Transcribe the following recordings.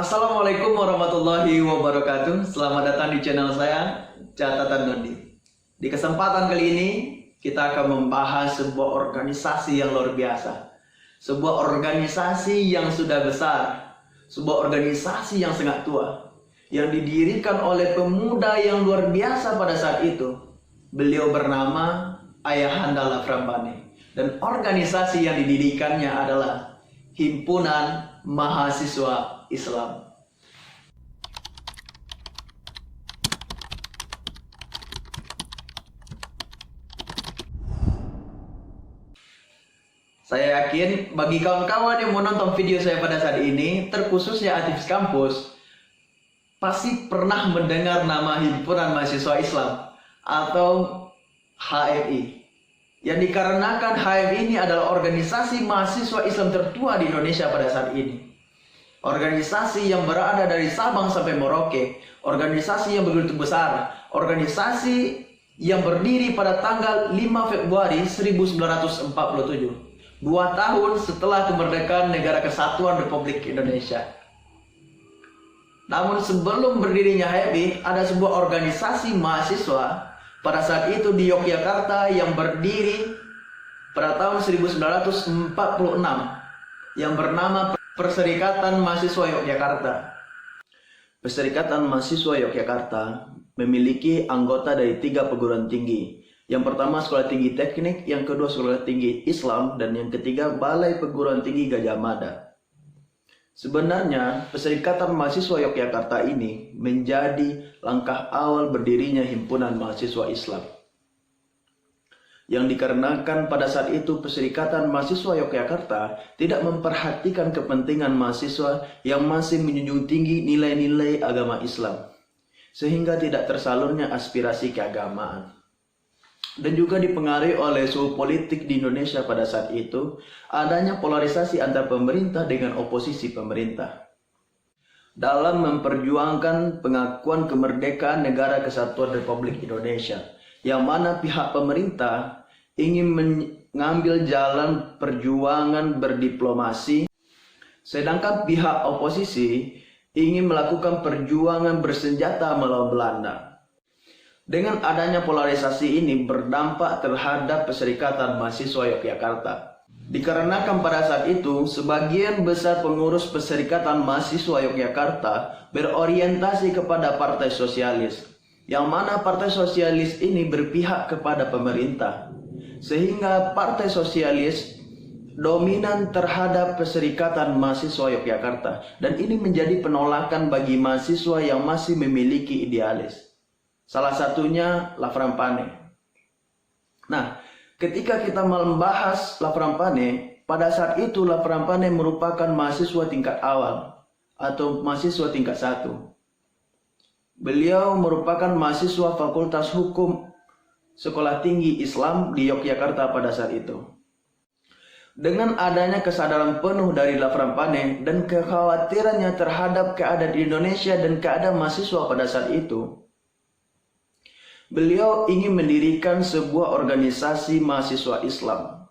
Assalamualaikum warahmatullahi wabarakatuh. Selamat datang di channel saya, Catatan Dondi. Di kesempatan kali ini, kita akan membahas sebuah organisasi yang luar biasa. Sebuah organisasi yang sudah besar. Sebuah organisasi yang sangat tua. Yang didirikan oleh pemuda yang luar biasa pada saat itu. Beliau bernama Ayahanda Laframpane. Dan organisasi yang didirikannya adalah Himpunan Mahasiswa Islam. Saya yakin bagi kawan-kawan yang menonton video saya pada saat ini, terkhususnya aktivis kampus, pasti pernah mendengar nama Himpunan Mahasiswa Islam atau HMI. Yang dikarenakan HMI ini adalah organisasi mahasiswa Islam tertua di Indonesia pada saat ini. Organisasi yang berada dari Sabang sampai Merauke, organisasi yang begitu besar, organisasi yang berdiri pada tanggal 5 Februari 1947, 2 tahun setelah kemerdekaan Negara Kesatuan Republik Indonesia. Namun sebelum berdirinya HMI, ada sebuah organisasi mahasiswa pada saat itu di Yogyakarta yang berdiri pada tahun 1946 yang bernama Perserikatan Mahasiswa Yogyakarta. Perserikatan Mahasiswa Yogyakarta memiliki anggota dari 3 perguruan tinggi. Yang pertama Sekolah Tinggi Teknik, yang kedua Sekolah Tinggi Islam, dan yang ketiga Balai Perguruan Tinggi Gajah Mada. Sebenarnya Perserikatan Mahasiswa Yogyakarta ini menjadi langkah awal berdirinya Himpunan Mahasiswa Islam. Yang dikarenakan pada saat itu Perserikatan Mahasiswa Yogyakarta tidak memperhatikan kepentingan mahasiswa yang masih menjunjung tinggi nilai-nilai agama Islam, sehingga tidak tersalurnya aspirasi keagamaan. Dan juga dipengaruhi oleh suhu politik di Indonesia pada saat itu, adanya polarisasi antar pemerintah dengan oposisi pemerintah dalam memperjuangkan pengakuan kemerdekaan Negara Kesatuan Republik Indonesia, yang mana pihak pemerintah ingin mengambil jalan perjuangan berdiplomasi, sedangkan pihak oposisi ingin melakukan perjuangan bersenjata melawan Belanda. Dengan adanya polarisasi ini berdampak terhadap Perserikatan Mahasiswa Yogyakarta. Dikarenakan pada saat itu sebagian besar pengurus Perserikatan Mahasiswa Yogyakarta berorientasi kepada Partai Sosialis, yang mana Partai Sosialis ini berpihak kepada pemerintah, sehingga Partai Sosialis dominan terhadap Perserikatan Mahasiswa Yogyakarta, dan ini menjadi penolakan bagi mahasiswa yang masih memiliki idealis. Salah satunya Laframpane. Nah, ketika kita membahas Laframpane, pada saat itu Laframpane merupakan mahasiswa tingkat awal atau mahasiswa tingkat 1. Beliau merupakan mahasiswa Fakultas Hukum Sekolah Tinggi Islam di Yogyakarta pada saat itu. Dengan adanya kesadaran penuh dari Laframpane dan kekhawatirannya terhadap keadaan di Indonesia dan keadaan mahasiswa pada saat itu, beliau ingin mendirikan sebuah organisasi mahasiswa Islam.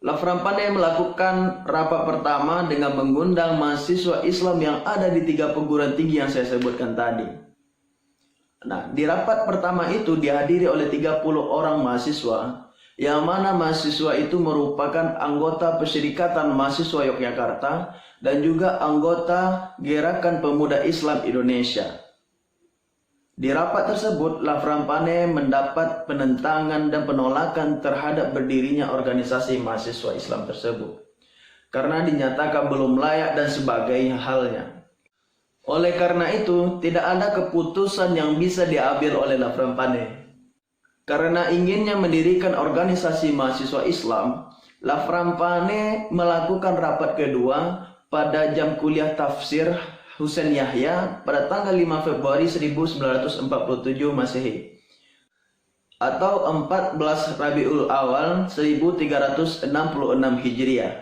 Laframpane melakukan rapat pertama dengan mengundang mahasiswa Islam yang ada di 3 perguruan tinggi yang saya sebutkan tadi. Nah, di rapat pertama itu dihadiri oleh 30 orang mahasiswa, yang mana mahasiswa itu merupakan anggota Perserikatan Mahasiswa Yogyakarta dan juga anggota Gerakan Pemuda Islam Indonesia. Di rapat tersebut, Laframpane mendapat penentangan dan penolakan terhadap berdirinya organisasi mahasiswa Islam tersebut, karena dinyatakan belum layak dan sebagainya halnya. Oleh karena itu, tidak ada keputusan yang bisa diambil oleh Laframpane. Karena inginnya mendirikan organisasi mahasiswa Islam, Laframpane melakukan rapat kedua pada jam kuliah tafsir Husain Yahya pada tanggal 5 Februari 1947 Masehi atau 14 Rabiul Awal 1366 Hijriah.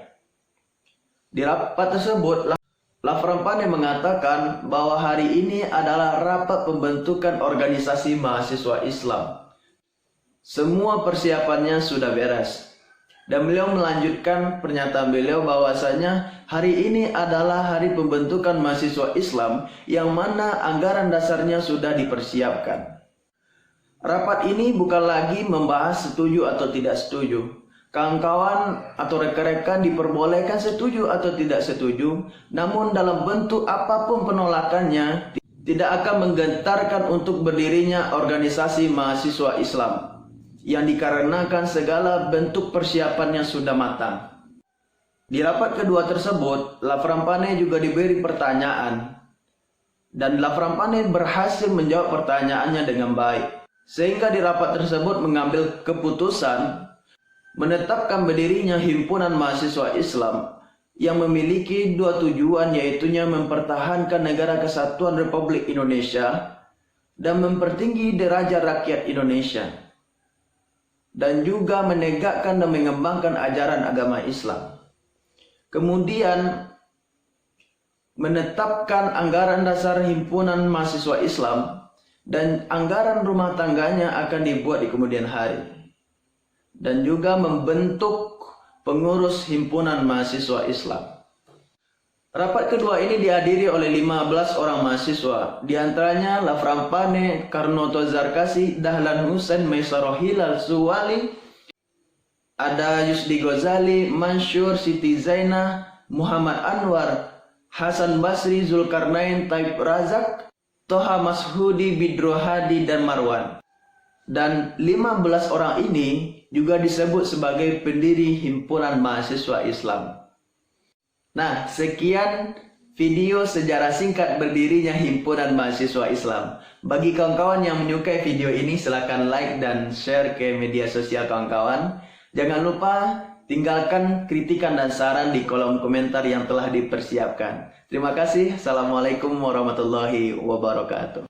Di rapat tersebut, Laframpane mengatakan bahwa hari ini adalah rapat pembentukan organisasi mahasiswa Islam. Semua persiapannya sudah beres. Dan beliau melanjutkan pernyataan beliau bahwasanya hari ini adalah hari pembentukan mahasiswa Islam yang mana anggaran dasarnya sudah dipersiapkan. Rapat ini bukan lagi membahas setuju atau tidak setuju. Kawan-kawan atau rekan-rekan diperbolehkan setuju atau tidak setuju, namun dalam bentuk apapun penolakannya tidak akan menggentarkan untuk berdirinya organisasi mahasiswa Islam yang dikarenakan segala bentuk persiapannya sudah matang. Di rapat kedua tersebut, Laframpane juga diberi pertanyaan dan Laframpane berhasil menjawab pertanyaannya dengan baik. Sehingga di rapat tersebut mengambil keputusan menetapkan berdirinya Himpunan Mahasiswa Islam yang memiliki dua tujuan, yaitunya mempertahankan negara kesatuan Republik Indonesia dan mempertinggi derajat rakyat Indonesia, dan juga menegakkan dan mengembangkan ajaran agama Islam. Kemudian menetapkan anggaran dasar Himpunan Mahasiswa Islam dan anggaran rumah tangganya akan dibuat di kemudian hari. Dan juga membentuk pengurus Himpunan Mahasiswa Islam. Rapat kedua ini dihadiri oleh 15 orang mahasiswa, di antaranya Laframpane, Karnoto Zarkasi, Dahlan Hussein, Maisaro Hilal Suwali, ada Yusdi Ghazali, Mansur, Siti Zainah, Muhammad Anwar, Hasan Basri, Zulkarnain, Taib Razak, Toha Mashudi, Bidro Hadi, dan Marwan. Dan 15 orang ini juga disebut sebagai pendiri Himpunan Mahasiswa Islam. Nah, sekian video sejarah singkat berdirinya Himpunan Mahasiswa Islam. Bagi kawan-kawan yang menyukai video ini, silakan like dan share ke media sosial kawan-kawan. Jangan lupa tinggalkan kritikan dan saran di kolom komentar yang telah dipersiapkan. Terima kasih. Assalamualaikum warahmatullahi wabarakatuh.